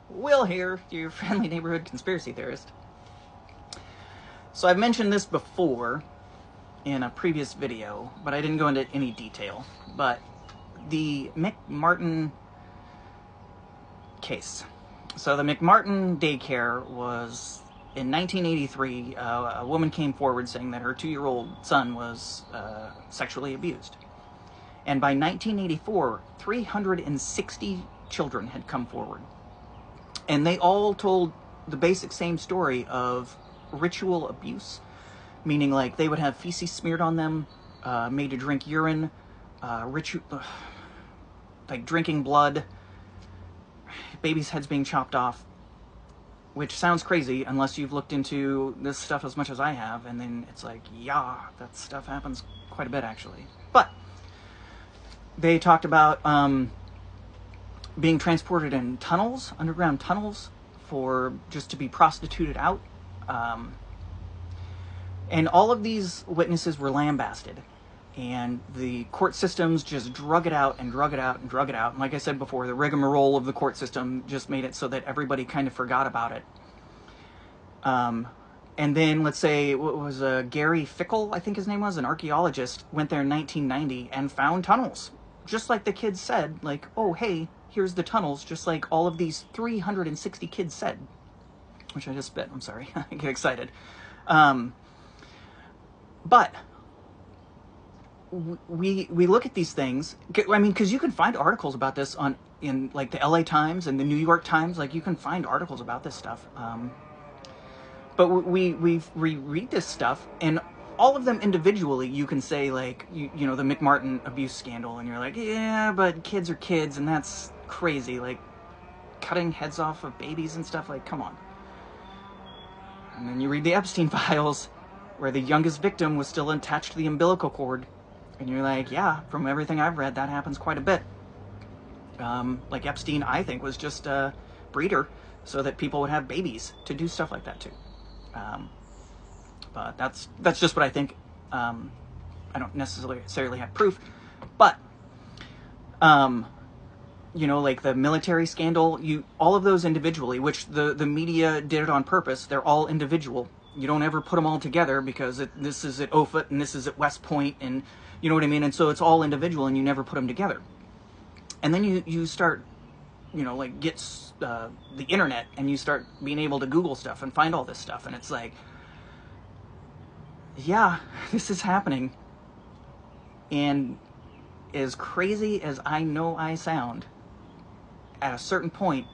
Will here, your friendly neighborhood conspiracy theorist. So I've mentioned this before in a previous video, but I didn't go into any detail. But the McMartin case. So the McMartin daycare was, in 1983, a woman came forward saying that her 2-year-old son was sexually abused. And by 1984, 360 children had come forward. And they all told the basic same story of ritual abuse, meaning like they would have feces smeared on them, made to drink urine, like drinking blood, babies' heads being chopped off, which sounds crazy unless you've looked into this stuff as much as I have, and then it's like, yeah, that stuff happens quite a bit actually. But they talked about being transported in tunnels, underground tunnels, for just to be prostituted out. And all of these witnesses were lambasted. And the court systems just drug it out and drug it out and drug it out. And like I said before, the rigmarole of the court system just made it so that everybody kind of forgot about it. And then, let's say, what was Gary Fickle, I think his name was, an archaeologist, went there in 1990 and found tunnels. Just like the kids said, like, oh, hey, here's the tunnels, just like all of these 360 kids said. Which I just spit, I'm sorry, I get excited. But we look at these things, I mean, because you can find articles about this in like the LA Times and the New York Times, like you can find articles about this stuff. But we read this stuff, and all of them individually, you can say, like, you know, the McMartin abuse scandal, and you're like, yeah, but kids are kids, and that's crazy, like, cutting heads off of babies and stuff, like, come on. And then you read the Epstein files, where the youngest victim was still attached to the umbilical cord, and you're like, yeah, from everything I've read, that happens quite a bit. Like Epstein, I think, was just a breeder, so that people would have babies to do stuff like that, too. But that's just what I think. I don't necessarily have proof, but you know, like the military scandal, all of those individually, which the media did it on purpose. They're all individual. You don't ever put them all together because this is at Offutt and this is at West Point, and you know what I mean. And so it's all individual, and you never put them together. And then you start, you know, like get the internet, and you start being able to Google stuff and find all this stuff, and it's like, yeah, this is happening. And as crazy as I know I sound, at a certain point,